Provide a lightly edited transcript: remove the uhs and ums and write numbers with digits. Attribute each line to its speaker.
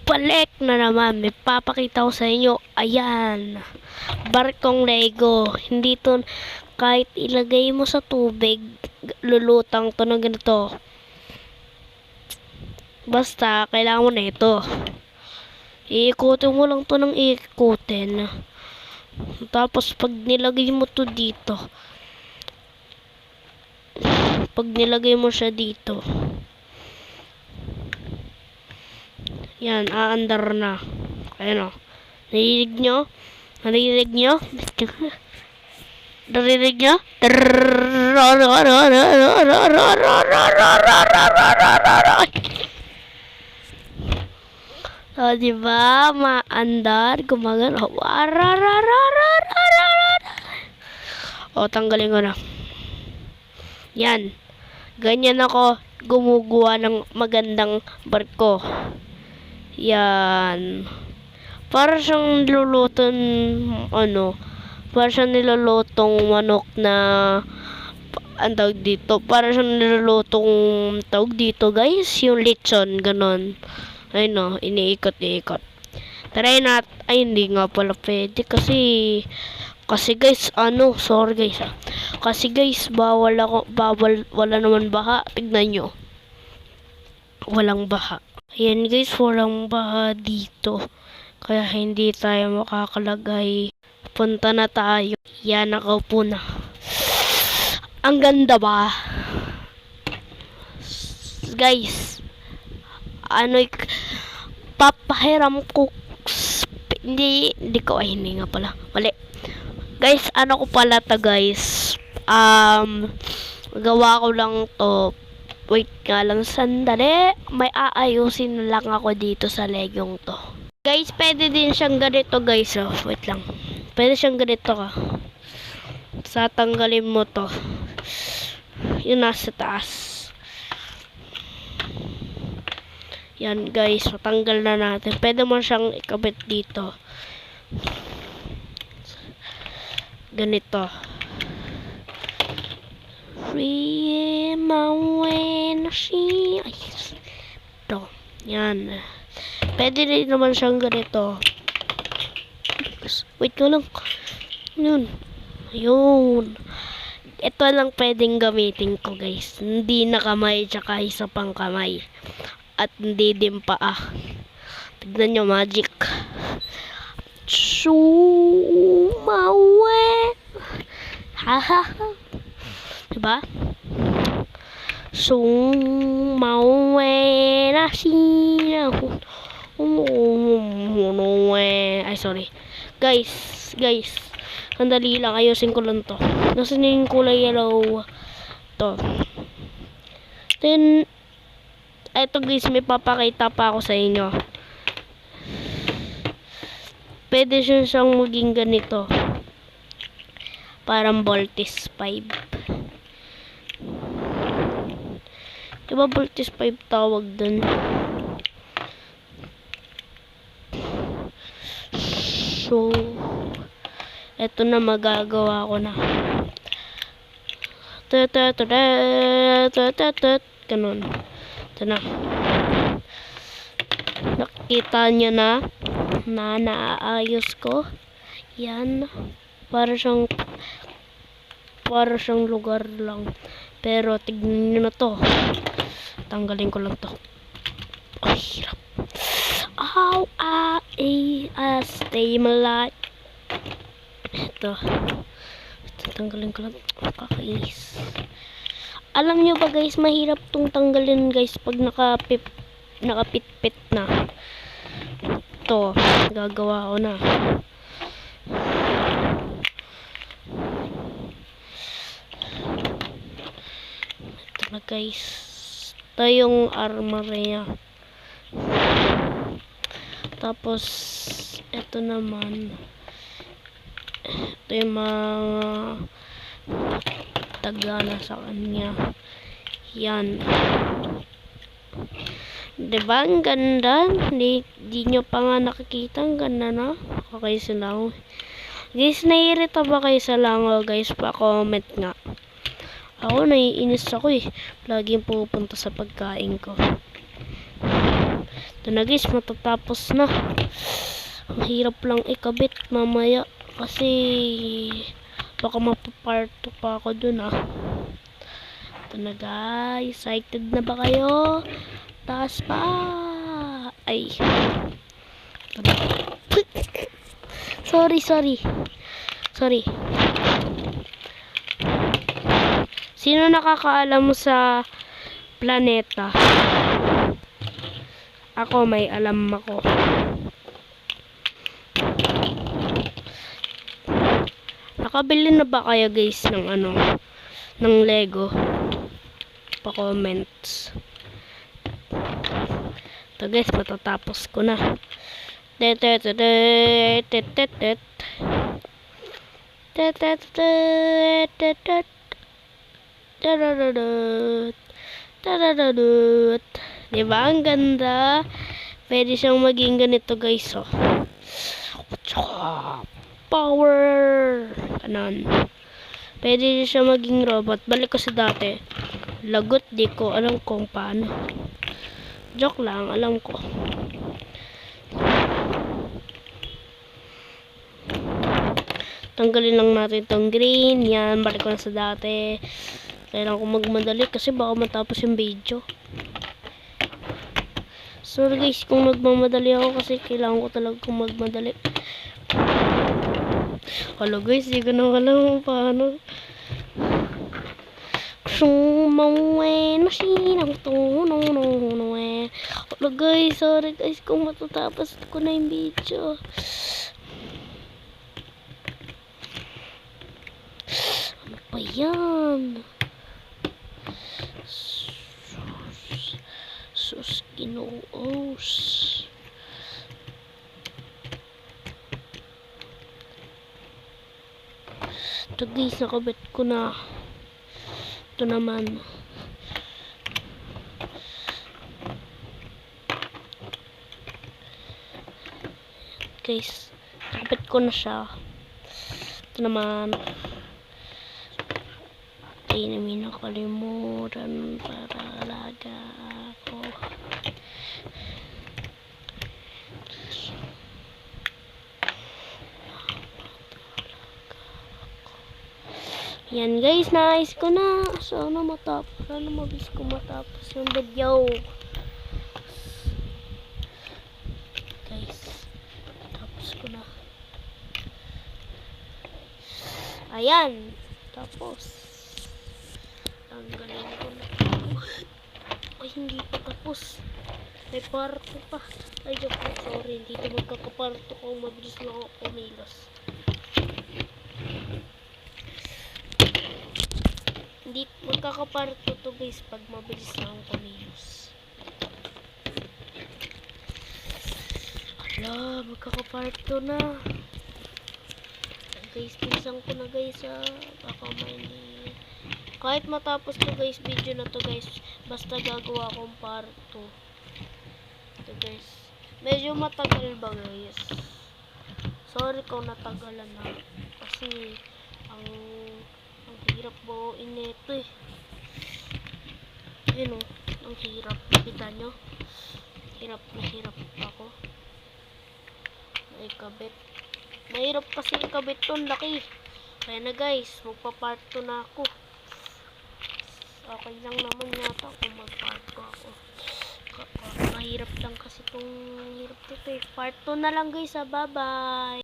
Speaker 1: Balik na naman, may papakita ko sa inyo. Ayan, barkong Lego. Hindi to, kahit ilagay mo sa tubig, lulutang to ng ganito. Basta, kailangan mo na ito. Iikutin mo lang to ng iikutin. Tapos, pag nilagay mo to dito, pag nilagay mo siya dito, yan, aandar na. Ayan o. Narinig nyo? Narinig nyo? Narinig nyo? So, diba? Maandar. Gumagano. O, tanggalin ko na. Yan. Ganyan ako gumugawa ng magandang barko. Yan. Para siyang nilulutong para siyang nilulutong manok na ang tawag dito. Para siyang nilulutong tawag dito, guys, yung lechon, ganon. Ay no, iniikot-ikot. Try nat. Ay, hindi nga pala pwede kasi guys, sorry guys. Kasi guys, bawal, wala naman baha. Tignan nyo. Walang baha. Ayan guys, walang baha dito. Kaya hindi tayo makakalagay. Punta na tayo. Yan, nakaupo na. Ang ganda ba? Guys, papahiram ko. Hindi nga pala. Mali. Guys, ko pala to guys. Gawa ko lang to. Wait nga lang, sandali. May aayusin na lang ako dito sa legong to. Guys, pwede din siyang ganito guys. Oh, wait lang. Pwede siyang ganito ka. Tatanggalin mo to. Yung nasa taas. Yan guys, matanggal na natin. Pwede mo siyang ikabit dito. Ganito. Free my way na siya. Ito. Yan. Pwede rin naman siyang ganito. Wait ko lang. Yun. Yun. Ito lang pwedeng gamitin ko guys. Hindi na kamay tsaka isa pang kamay. At hindi din paa. Tignan nyo, magic. Sumawe. Hahaha. Diba? Sumawe na siya. Ay, sorry. Guys. Sandali lang. Ayusin ko lang to. Nasaan yung kulay yellow? To. Then, eto guys, may papakita pa ako sa inyo. Pwede siyang maging ganito. Parang Voltis 5. Diba Voltis 5 tawag dun? So, eto na, magagawa ko na. Ganun. Ito na. Nakikita nyo na naaayos ko. Yan. Para siyang lugar lang. Pero tignan nyo na to. Tanggalin ko lang to. Ay, hirap. Ow, stay my life. Ito. Tanggalin ko lang. Kakainis. Alam nyo ba guys, mahirap tong tanggalin guys pag nakapitpit na. Ito, gagawa ko na. Ito na guys. Ito yung armor niya. Tapos, ito naman. Ito yung mga tagana sa kanya. Yan. Diba? Ang ganda. Di nyo pa nga nakikita. Ang ganda na. Okay, silangaw. Guys, naiirita ba kayo sa langaw? Guys, pa-comment nga. Ako, naiinis ako eh. Laging pupunta sa pagkain ko. Ito na guys, matatapos na. Ang hirap lang ikabit mamaya. Kasi baka mapaparto pa ako dun Ito na guys. Excited na ba kayo? Taas pa. Ay. Sorry. Sino nakakaalam mo sa planeta? Ako, may alam ako. Nakabili na ba kayo guys ng ng Lego? Pa-comments. Ito guys, matatapos ko na. Diba ang ganda? Pwede siyang maging ganito guys power kanan. Pwede siya maging robot. Balik ko sa dati. Lagot, di ko alam kung paano. Joke lang, alam ko. Tanggalin lang natin itong green. Yan, balik ko na sa dati. Kailangan ko magmadali kasi baka matapos yung video. Sorry guys kung nagmamadali ako kasi kailangan ko talaga magmadali. Hello guys, di ko na alam paano. Hello guys, sorry guys kung matatapos ko na yung video. Ano pa yan? Sus, Ginoos. Ito guys, nakabit ko na. Ito naman. Guys, nakabit ko na siya. Ito naman. Ay, namin nakalimutan para alaga ako. Yan guys, naayos ko na. Sana matapos. Sana mabilis ko matapos yung video. Guys, tapos ko na. Ayan. Tapos. Tanggalin ko na. Ay, hindi pa tapos. May parto pa. Ay, joke lang. Sorry, hindi ito magkakaparto ko. Mabilis lang ako kumilos. Hindi magkakaparto to guys pag mabilis na akong kumilos. Ala, magkakaparto na. Guys, pinsan ko na guys baka may kahit matapos to guys video na to guys, basta gagawa akong parto. Ito guys, medyo matagal ba guys? Sorry kung natagalan na kasi ang hirap buuin nito Ayun ang hirap. Kita nyo? Hirap na hirap ako. Ikabit. Mahirap kasi ikabit to, laki. Kaya na guys, magpa-part 2 na ako. Okay lang naman yata kung mag-part 2 ako. Mahirap lang kasi itong hirap dito. Part 2 na lang guys, bye bye.